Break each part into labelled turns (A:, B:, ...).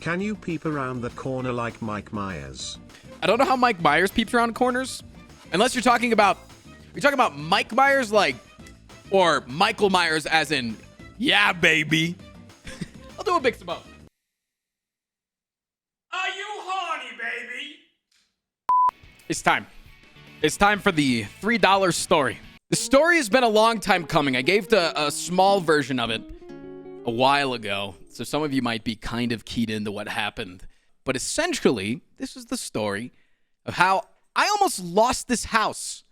A: Can you peep around the corner like Mike Myers?
B: I don't know how Mike Myers peeps around corners. Unless you're talking about Mike Myers like, or Michael Myers as in, yeah, baby. I'll do a mix of both.
C: Are you horny, baby?
B: It's time. It's time for the $3 story. The story has been a long time coming. I gave a small version of it a while ago, so some of you might be kind of keyed into what happened. But essentially, this is the story of how I almost lost this house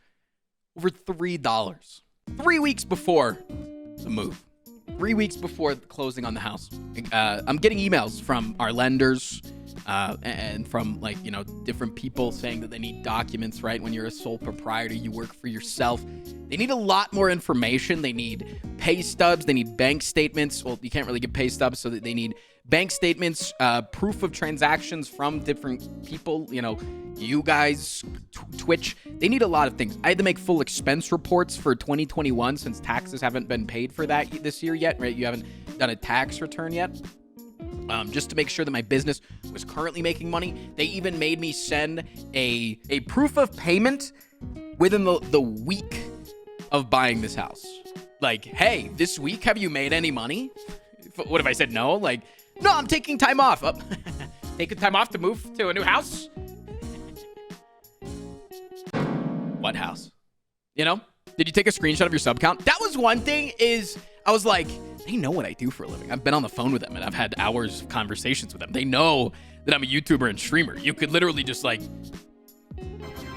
B: over $3. 3 weeks before the move. 3 weeks before the closing on the house. I'm getting emails from our lenders and from, different people saying that they need documents, right? When you're a sole proprietor, you work for yourself. They need a lot more information. They need pay stubs. They need bank statements. Well, you can't really get pay stubs, so that they need bank statements, proof of transactions from different people, you guys, Twitch. They need a lot of things. I had to make full expense reports for 2021 since taxes haven't been paid for that this year yet, right? You haven't done a tax return yet. Just to make sure that my business was currently making money. They even made me send a proof of payment within the week of buying this house. Like, hey, this week, have you made any money? What if I said no? Like, no, I'm taking time off. Oh, taking time off to move to a new house? What house? Did you take a screenshot of your sub count? That was one thing is I was like, they know what I do for a living. I've been on the phone with them and I've had hours of conversations with them. They know that I'm a YouTuber and streamer. You could literally just like,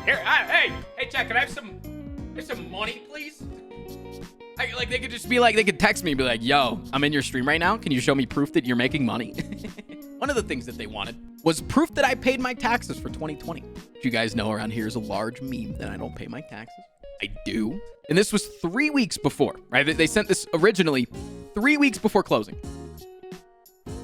B: here, hey, Jack, can I have some money, please? They could just be like, they could text me and be like, yo, I'm in your stream right now. Can you show me proof that you're making money? One of the things that they wanted was proof that I paid my taxes for 2020. Which you guys know around here is a large meme that I don't pay my taxes. I do. And this was 3 weeks before, right? They sent this originally 3 weeks before closing,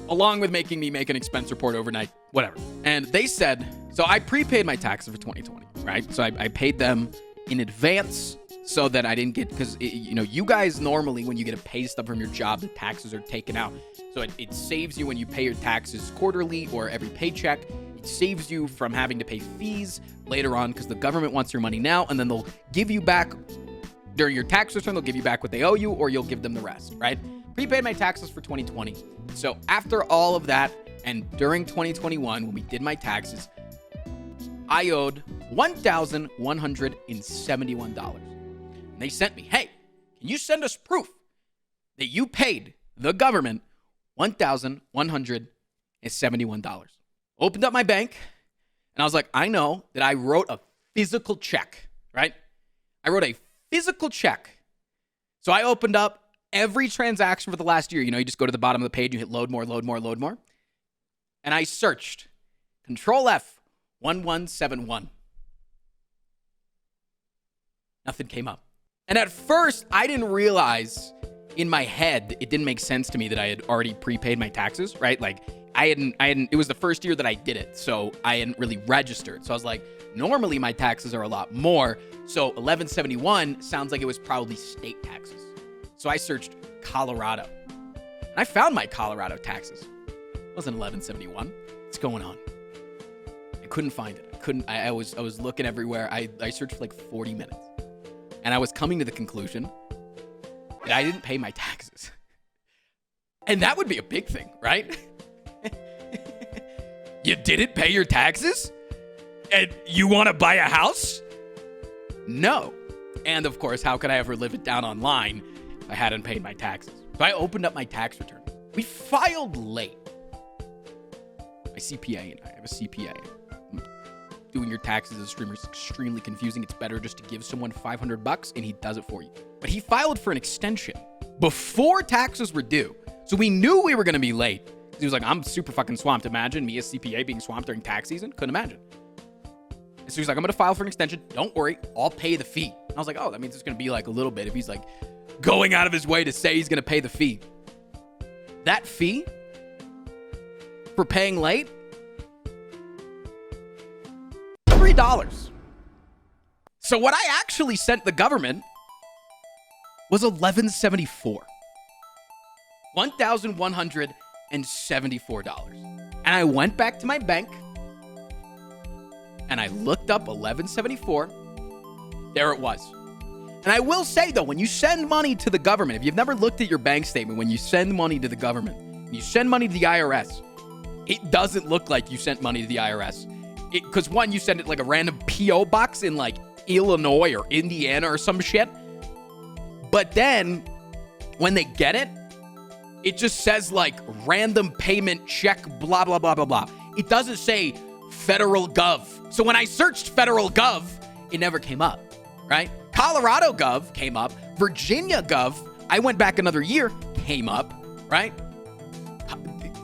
B: along with making me make an expense report overnight, whatever. And they said, so I prepaid my taxes for 2020, right? So I paid them in advance so that I didn't get, because, you guys normally, when you get a pay stub from your job, the taxes are taken out. So it saves you when you pay your taxes quarterly or every paycheck. It saves you from having to pay fees later on because the government wants your money now, and then they'll give you back during your tax return. They'll give you back what they owe you, or you'll give them the rest, right? Prepaid my taxes for 2020. So after all of that, and during 2021, when we did my taxes, I owed $1,171. And they sent me, hey, can you send us proof that you paid the government $1,171? Opened up my bank, and I was like, I know that I wrote a physical check, right? I wrote a physical check. So I opened up every transaction for the last year. You just go to the bottom of the page, you hit load more. And I searched Control F 1171. Nothing came up. And at first, I didn't realize in my head, it didn't make sense to me that I had already prepaid my taxes, right? Like, I hadn't, it was the first year that I did it, so I hadn't really registered. So I was like, normally my taxes are a lot more, so 1171 sounds like it was probably state taxes. So I searched Colorado, and I found my Colorado taxes. It wasn't 1171. What's going on? I couldn't find it. I was looking everywhere. I searched for like 40 minutes, and I was coming to the conclusion that I didn't pay my taxes. And that would be a big thing, right? You didn't pay your taxes? And you want to buy a house? No. And of course, how could I ever live it down online if I hadn't paid my taxes? So I opened up my tax return. We filed late. My CPA and I have a CPA. Doing your taxes as a streamer is extremely confusing. It's better just to give someone $500 and he does it for you. But he filed for an extension before taxes were due. So we knew we were going to be late. He was like, I'm super fucking swamped. Imagine me as CPA being swamped during tax season. Couldn't imagine. And so he's like, I'm going to file for an extension. Don't worry. I'll pay the fee. And I was like, oh, that means it's going to be like a little bit if he's like going out of his way to say he's going to pay the fee. That fee for paying late, $3. So what I actually sent the government was $1,174. $1,174. And And I went back to my bank and I looked up 1174. There it was. And I will say, though, when you send money to the government, if you've never looked at your bank statement, when you send money to the government, when you send money to the IRS, it doesn't look like you sent money to the IRS. Because one, you send it like a random P.O. box in like Illinois or Indiana or some shit. But then when they get it, it just says like random payment check, blah, blah, blah, blah, blah. It doesn't say federal gov. So when I searched federal gov, it never came up, right? Colorado gov came up. Virginia gov, I went back another year, came up, right?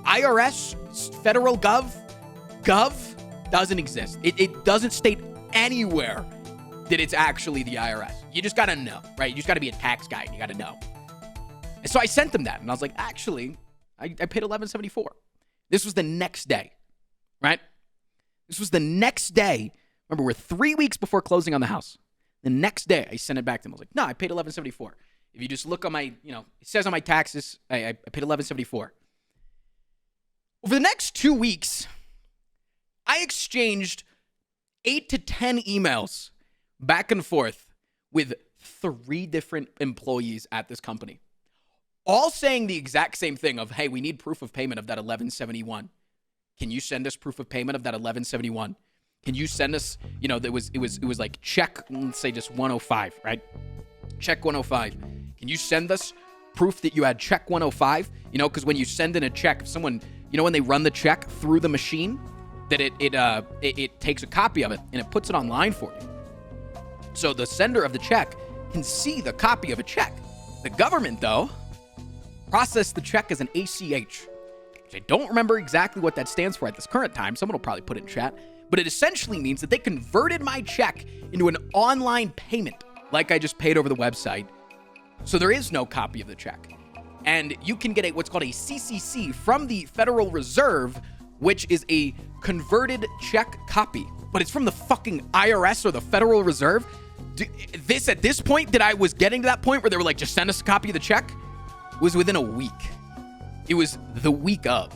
B: IRS, federal gov doesn't exist. It doesn't state anywhere that it's actually the IRS. You just got to know, right? You just got to be a tax guy. You got to know. And so I sent them that. And I was like, actually, I paid $11.74. This was the next day, right? This was the next day. Remember, we're 3 weeks before closing on the house. The next day, I sent it back to them. I was like, no, I paid $11.74. If you just look on my, it says on my taxes, I paid $11.74. Over the next 2 weeks, I exchanged 8 to 10 emails back and forth with 3 different employees at this company, all saying the exact same thing of, hey, we need proof of payment of that $11.71. Can you send us proof of payment of that $11.71? Can you send us, it was like check, let's say just 105, right? Check 105. Can you send us proof that you had check 105? Because when you send in a check, if someone, when they run the check through the machine, that it takes a copy of it and it puts it online for you. So the sender of the check can see the copy of a check. The government, though, processed the check as an ACH, which I don't remember exactly what that stands for at this current time. Someone will probably put it in chat. But it essentially means that they converted my check into an online payment, like I just paid over the website. So there is no copy of the check. And you can get what's called a CCC from the Federal Reserve, which is a converted check copy. But it's from the fucking IRS or the Federal Reserve. At this point that I was getting to that point where they were like, just send us a copy of the check, was within a week. It was the week of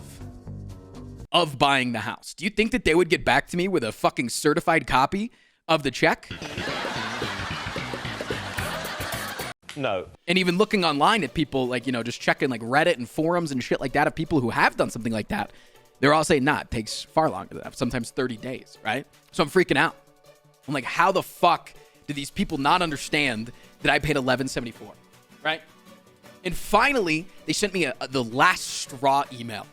B: buying the house. Do you think that they would get back to me with a fucking certified copy of the check?
D: No.
B: And even looking online at people like, just checking like Reddit and forums and shit like that of people who have done something like that, they're all saying, nah, it takes far longer than that, sometimes 30 days, right? So I'm freaking out. I'm like, how the fuck do these people not understand that I paid $11.74, right? And finally, they sent me the last straw email.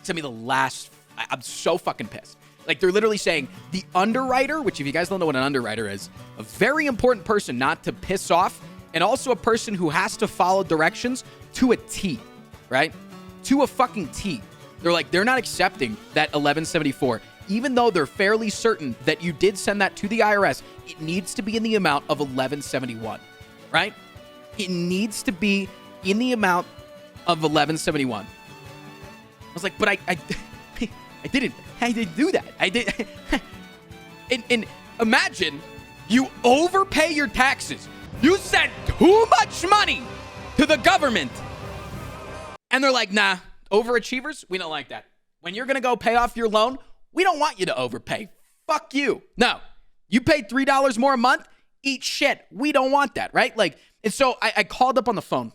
B: Sent me the last. I'm so fucking pissed. Like, they're literally saying the underwriter, which if you guys don't know what an underwriter is, a very important person not to piss off, and also a person who has to follow directions to a T, right? To a fucking T. They're like, they're not accepting that $11.74. Even though they're fairly certain that you did send that to the IRS, it needs to be in the amount of $11.71, right? It needs to be in the amount of $11.71. I was like, but I didn't do that. I did. and imagine you overpay your taxes. You sent too much money to the government. And they're like, nah, overachievers, we don't like that. When you're going to go pay off your loan, we don't want you to overpay. Fuck you. No, you paid $3 more a month. Eat shit. We don't want that, right? Like, and so I called up on the phone.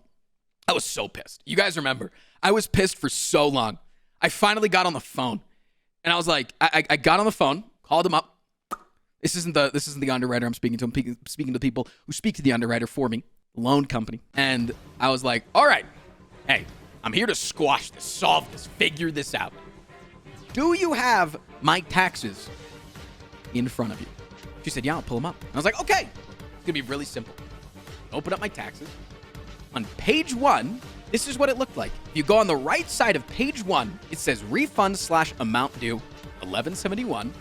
B: I was so pissed. You guys remember, I was pissed for so long. I finally got on the phone. And I was like, I got on the phone, called him up. This isn't the underwriter I'm speaking to. I'm speaking to people who speak to the underwriter for me, the loan company. And I was like, all right, hey, I'm here to squash this, solve this, figure this out. Do you have my taxes in front of you? She said, yeah, I'll pull them up. And I was like, okay, it's gonna be really simple. Open up my taxes. On page 1, this is what it looked like. If you go on the right side of page 1, it says refund/amount due, $11.71.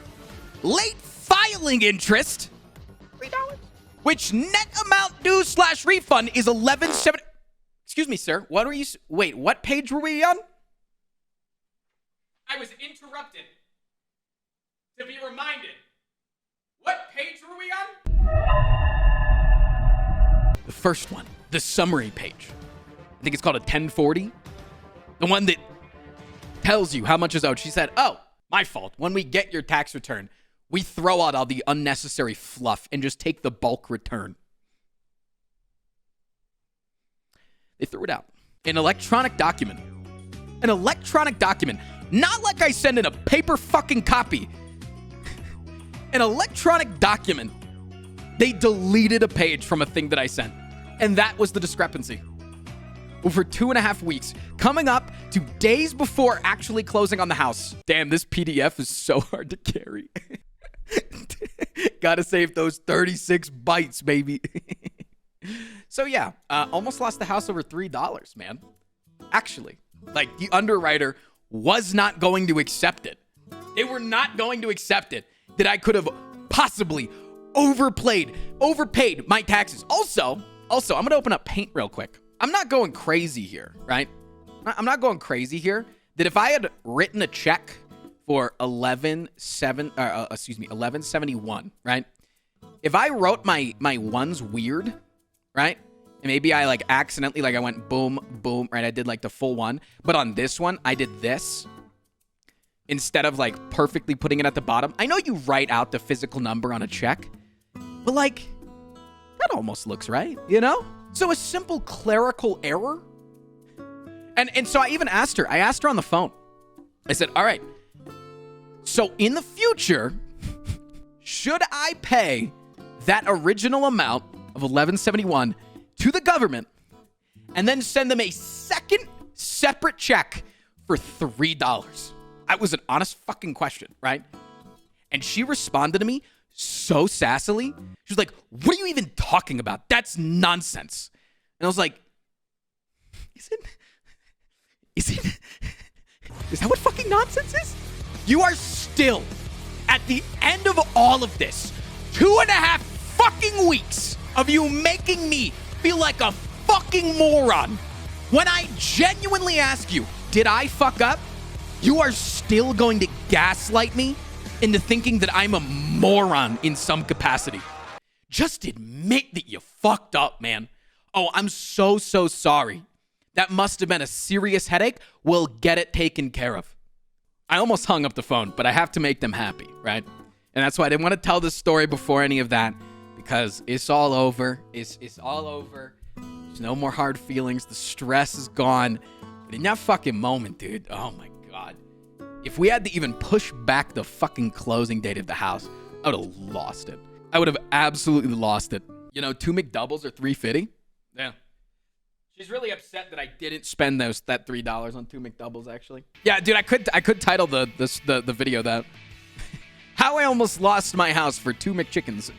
B: Late filing interest, $3. Which net amount due/refund is $11.70. Excuse me, sir. What are you? Wait, what page were we on?
C: I was interrupted to be reminded. What page were we on?
B: The first one, the summary page. I think it's called a 1040. The one that tells you how much is owed. She said, oh, My fault. When we get your tax return, we throw out all the unnecessary fluff and just take the bulk return. They threw it out. An electronic document. An electronic document. Not like I send in a paper fucking copy. An electronic document. They deleted a page from a thing that I sent. And that was the discrepancy. Over 2.5 weeks, coming up to days before actually closing on the house. Damn, this PDF is so hard to carry. Gotta save those 36 bytes, baby. So yeah, almost lost the house over $3, man. Actually, like the underwriter was not going to accept it. They were not going to accept it that I could have possibly overpaid my taxes. Also, I'm gonna open up Paint real quick. I'm not going crazy here, right? I'm not going crazy here. That if I had written a check for 1171, right? If I wrote my ones weird, right? And maybe I like accidentally, like I went boom, boom, right? I did like the full one. But on this one, I did this instead of like perfectly putting it at the bottom. I know you write out the physical number on a check, but like that almost looks right, you know? So a simple clerical error. And so I even asked her, on the phone. I said, all right, so in the future, should I pay that original amount of $1171 to the government and then send them a second separate check for $3? That was an honest fucking question, right? And she responded to me so sassily. She was like, what are you even talking about? That's nonsense. And I was like, is that what fucking nonsense is? You are still, at the end of all of this, 2.5 fucking weeks of you making me feel like a fucking moron. When I genuinely ask you, did I fuck up? You are still going to gaslight me into thinking that I'm a moron in some capacity. Just admit that you fucked up, man. Oh, I'm so sorry. That must have been a serious headache. We'll get it taken care of. I almost hung up the phone, but I have to make them happy, right? And that's why I didn't want to tell this story before any of that, because it's all over. It's all over. There's no more hard feelings. The stress is gone. But in that fucking moment, dude, oh my God. If we had to even push back the fucking closing date of the house, I would have lost it. I would have absolutely lost it. You know, 2 McDoubles are $3.50. Yeah. She's really upset that I didn't spend that $3 on 2 McDoubles, actually. Yeah, dude, I could title the video that how I almost lost my house for 2 McChickens.